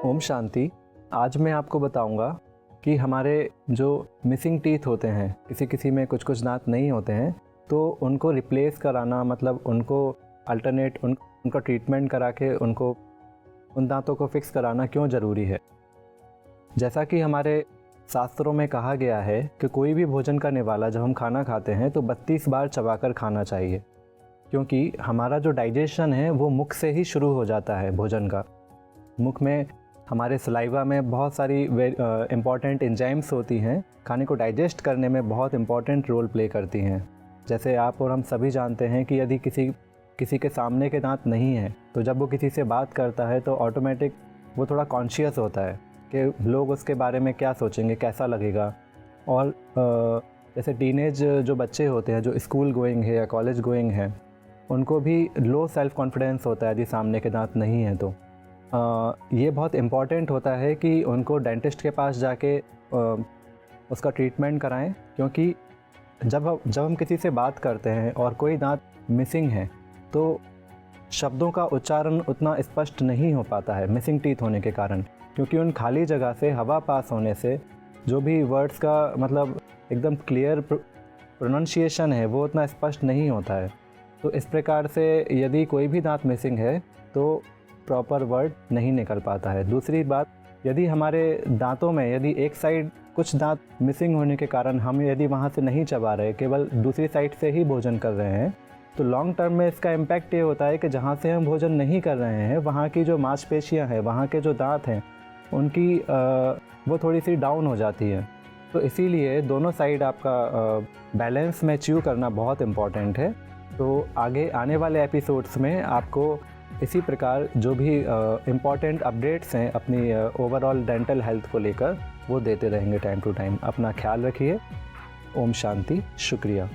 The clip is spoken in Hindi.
ओम शांति। आज मैं आपको बताऊंगा कि हमारे जो मिसिंग टीथ होते हैं, किसी किसी में कुछ कुछ दांत नहीं होते हैं, तो उनको रिप्लेस कराना, मतलब उनको अल्टरनेट उनका ट्रीटमेंट करा के उनको उन दांतों को फिक्स कराना क्यों ज़रूरी है। जैसा कि हमारे शास्त्रों में कहा गया है कि कोई भी भोजन करने वाला जब हम खाना खाते हैं तो 32 बार चबाकर खाना चाहिए, क्योंकि हमारा जो डाइजेशन है वो मुख से ही शुरू हो जाता है। भोजन का मुख में हमारे सलाइवा में बहुत सारी इम्पॉर्टेंट एंजाइम्स होती हैं, खाने को डाइजेस्ट करने में बहुत इम्पॉर्टेंट रोल प्ले करती हैं। जैसे आप और हम सभी जानते हैं कि यदि किसी के सामने के दांत नहीं हैं तो जब वो किसी से बात करता है तो ऑटोमेटिक वो थोड़ा कॉन्शियस होता है कि लोग उसके बारे में क्या सोचेंगे, कैसा लगेगा। और जैसे टीनेज जो बच्चे होते हैं, जो स्कूल गोइंग है या कॉलेज गोइंग है, उनको भी लो सेल्फ़ कॉन्फिडेंस होता है यदि सामने के दांत नहीं हैं। तो ये बहुत इम्पॉर्टेंट होता है कि उनको डेंटिस्ट के पास जाके उसका ट्रीटमेंट कराएं, क्योंकि जब हम किसी से बात करते हैं और कोई दांत मिसिंग है तो शब्दों का उच्चारण उतना स्पष्ट नहीं हो पाता है मिसिंग टीथ होने के कारण, क्योंकि उन खाली जगह से हवा पास होने से जो भी वर्ड्स का मतलब एकदम क्लियर प्रोनाउंसिएशन है वो उतना स्पष्ट नहीं होता है। तो इस प्रकार से यदि कोई भी दांत मिसिंग है तो प्रॉपर वर्ड नहीं निकल पाता है। दूसरी बात, यदि हमारे दांतों में यदि एक साइड कुछ दांत मिसिंग होने के कारण हम यदि वहाँ से नहीं चबा रहे, केवल दूसरी साइड से ही भोजन कर रहे हैं, तो लॉन्ग टर्म में इसका इम्पैक्ट ये होता है कि जहाँ से हम भोजन नहीं कर रहे हैं वहाँ की जो मांसपेशियाँ हैं, वहाँ के जो दांत हैं, उनकी वो थोड़ी सी डाउन हो जाती है। तो इसीलिए दोनों साइड आपका बैलेंस में च्यू करना बहुत इम्पॉर्टेंट है। तो आगे आने वाले एपिसोड्स में आपको इसी प्रकार जो भी इम्पॉर्टेंट अपडेट्स हैं अपनी ओवरऑल डेंटल हेल्थ को लेकर, वो देते रहेंगे टाइम टू टाइम। अपना ख्याल रखिए। ओम शांति। शुक्रिया।